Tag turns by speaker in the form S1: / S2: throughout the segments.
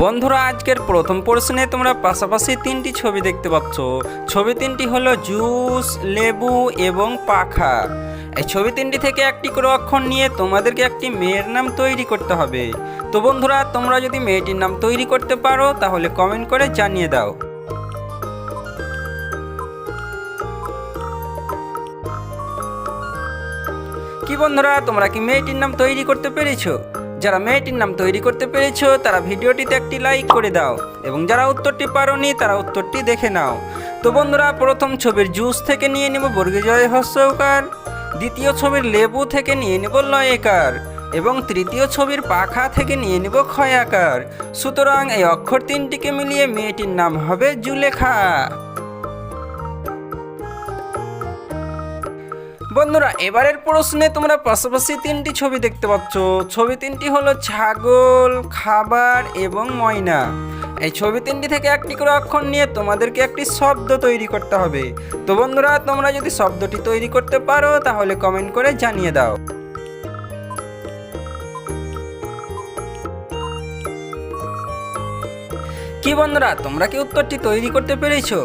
S1: বন্ধুরা, আজকের প্রথম প্রশ্নে তোমরা পাশাপাশি তিনটি ছবি দেখতে পাচ্ছ। ছবি তিনটি হলো জুস, লেবু এবং পাখা। এই ছবি তিনটি থেকে একটি করে অক্ষর নিয়ে তোমাদেরকে একটি মেয়ের নাম তৈরি করতে হবে। তো বন্ধুরা, তোমরা যদি মেয়েটির নাম তৈরি করতে পারো তাহলে কমেন্ট করে জানিয়ে দাও। কি বন্ধুরা, তোমরা কি মেয়েটির নাম তৈরি করতে পেরেছো? যারা মেয়েটির নাম তৈরি করতে পেরেছো তারা ভিডিওটিতে একটি লাইক করে দাও, এবং যারা উত্তরটি পারোনি তারা উত্তরটি দেখে নাও। তো বন্ধুরা, প্রথম ছবির জুস থেকে নিয়ে নেব বর্গজয় হ্রস্বকার, দ্বিতীয় ছবির লেবু থেকে নিয়ে নেব লয়কার, এবং তৃতীয় ছবির পাখা থেকে নিয়ে নেব ক্ষয়াকার। সুতরাং এই অক্ষর তিনটিকে মিলিয়ে মেয়েটির নাম হবে জুলেখা। বন্ধুরা, এবারের প্রশ্নে তোমরা পাশাপাশি তিনটি ছবি দেখতে পাচ্ছ। ছবি তিনটি হলো ছাগল, খাবার এবং ময়না। এই ছবি তিনটি থেকে একটি করে অক্ষর নিয়ে তোমাদেরকে একটি শব্দ তৈরি করতে হবে। তো বন্ধুরা, তোমরা যদি শব্দটি তৈরি করতে পারো তাহলে কমেন্ট করে জানিয়ে দাও। কি বন্ধুরা, তোমরা কি উত্তরটি তৈরি করতে পেরেছো?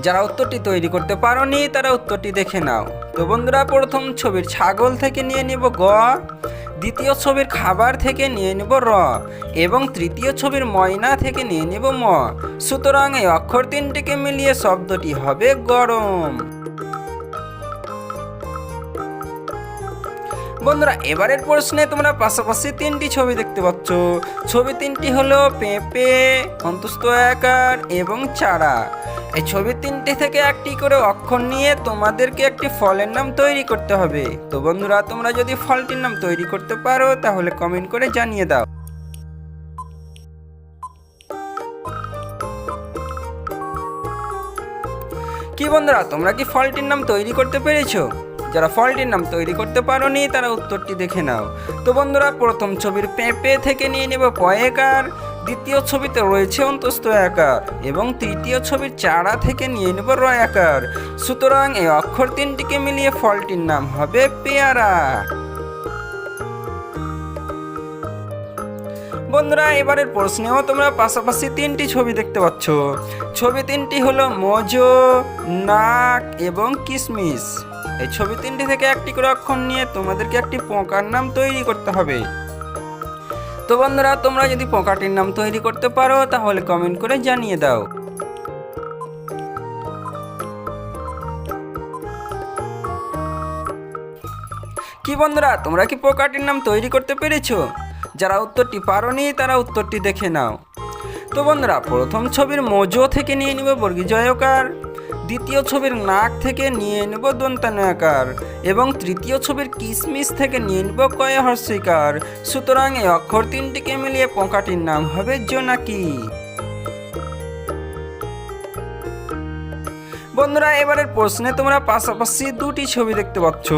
S1: যারা উত্তরটি তৈরি করতে পারোনি তারা উত্তরটি দেখে নাও। তো বন্ধুরা, প্রথম ছবির ছাগল থেকে নিয়ে নেব গ, দ্বিতীয় ছবির খাবার থেকে নিয়ে নেব র, এবং তৃতীয় ছবির ময়না থেকে নিয়ে নেব ম। সুতরাং এই অক্ষর তিনটিকে মিলিয়ে শব্দটি হবে গরম। বন্ধুরা, এবারের প্রশ্নে তোমরা পাশাপাশি তিনটি ছবি দেখতে পাচ্ছ। ছবি তিনটি হলো পেঁপে, অন্তস্থ আকার এবং চারা। এই ছবি তিনটি থেকে একটি করে অক্ষর নিয়ে তোমাদেরকে একটি ফলের নাম তৈরি করতে হবে। তো বন্ধুরা, তোমরা যদি ফলটির নাম তৈরি করতে পারো তাহলে কমেন্ট করে জানিয়ে দাও। কি বন্ধুরা, তোমরা কি ফলটির নাম তৈরি করতে পেরেছো? যারা ফলটির নাম তৈরি করতে পারোনি তারা উত্তরটি দেখে নাও। তো বন্ধুরা, প্রথম ছবির পেঁপে থেকে নিয়ে নেব পয়াকার, দ্বিতীয় ছবিতে রয়েছে অন্তস্থ আকার, এবং তৃতীয় ছবির চারা থেকে নিয়ে নেব রয়াকার। সুতরাং এই অক্ষর তিনটিকে মিলিয়ে ফলটির নাম হবে পেয়ারা। বন্ধুরা, এবারের প্রশ্নেও তোমরা পাশাপাশি তিনটি ছবি দেখতে পাচ্ছ। ছবি তিনটি হলো মোজো, নাক এবং কিশমিশ। এই ছবি তিনটি থেকে একটি করে অক্ষর নিয়ে তোমাদেরকে একটি পোকার নাম তৈরি করতে হবে। তো বন্ধুরা, তোমরা যদি পোকাটির নাম তৈরি করতে পারো তাহলে কমেন্ট করে জানিয়ে দাও। কি বন্ধুরা, তোমরা কি পোকাটির নাম তৈরি করতে পেরেছো? যারা উত্তরটি পারোনি তারা উত্তরটি দেখে নাও। তো বন্ধুরা, প্রথম ছবির মোজো থেকে নিয়ে নেব বর্গীজয়কার, দ্বিতীয় ছবির নাক থেকে নিয়ে নেব দন্তানয়াকার, এবং তৃতীয় ছবির কিশমিশ থেকে নিয়ে নেব কয় হর্ষিকার। সুতরাং এই অক্ষর তিনটিকে মিলিয়ে পোকাটির নাম হবে জোনাকি। বন্ধুরা, এবারের প্রশ্নে তোমরা পাশাপাশি দুটি ছবি দেখতে পাচ্ছ।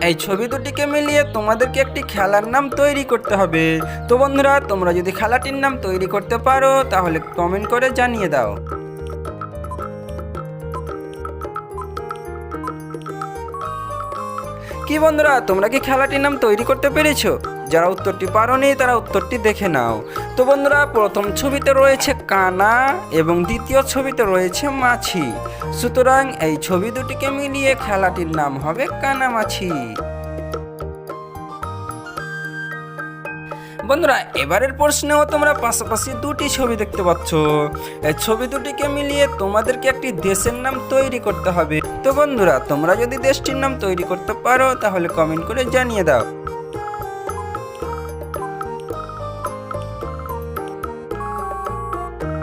S1: এই ছবি দুটিকে মিলিয়ে তোমাদেরকে একটি খেলার নাম তৈরি করতে হবে। তো বন্ধুরা, তোমরা যদি খেলাটির নাম তৈরি করতে পারো তাহলে কমেন্ট করে জানিয়ে দাও। কি বন্ধুরা, তোমরা কি খেলাটির নাম তৈরি করতে পেরেছো? যারা উত্তরটি পারোনি তারা উত্তরটি দেখে নাও। তো বন্ধুরা, প্রথম ছবিতে রয়েছে কানা এবং দ্বিতীয় ছবিতে রয়েছে মাছি। সুতরাং এই ছবি দুটিকে মিলিয়ে খেলাটির নাম হবে কানামাছি। বন্ধুরা, এবারের প্রশ্নেও তোমরা পাশাপাশি দুটি ছবি দেখতে পাচ্ছ। এই ছবি দুটিকে মিলিয়ে তোমাদেরকে একটি দেশের নাম তৈরি করতে হবে। তো বন্ধুরা, তোমরা যদি দেশটির নাম তৈরি করতে পারো তাহলে কমেন্ট করে জানিয়ে দাও।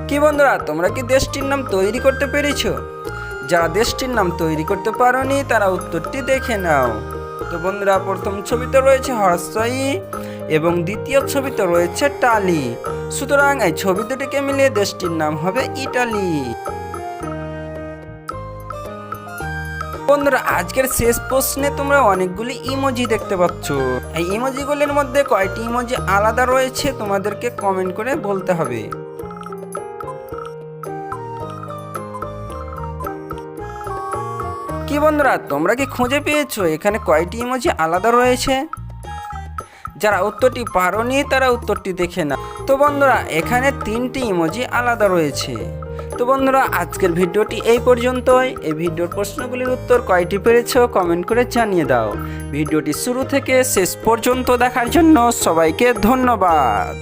S1: কি বন্ধুরা, তোমরা কি দেশটির নাম তৈরি করতে পেরেছো? যারা দেশটির নাম তৈরি করতে পারোনি তারা উত্তরটি দেখে নাও। তো বন্ধুরা, প্রথম ছবিতে রয়েছে হর্ষই এবং দ্বিতীয় ছবিতে রয়েছে টালি। সুতরাং এই ছবি দুটিকে মিলিয়ে দেশটির নাম হবে ইটালি। বন্ধুরা, আজকের শেষ প্রশ্নে তোমরা অনেকগুলি ইমোজি দেখতে পাচ্ছ। এই ইমোজিগুলির মধ্যে কয়টি ইমোজি আলাদা রয়েছে তোমাদেরকে কমেন্ট করে বলতে হবে। কি বন্ধুরা, তোমরা কি খুঁজে পেয়েছো এখানে কয়টি ইমোজি আলাদা রয়েছে? যারা উত্তরটি পারোনি তারা উত্তরটি দেখে নাও। তো বন্ধুরা এখানে 3টি ইমোজি আলাদা রয়েছে। তো বন্ধুরা আজকের ভিডিওটি এই পর্যন্তই। এই ভিডিওর প্রশ্নগুলির উত্তর কয়টি পেরেছো কমেন্ট করে জানিয়ে দাও। ভিডিওটি শুরু থেকে শেষ পর্যন্ত দেখার জন্য সবাইকে ধন্যবাদ।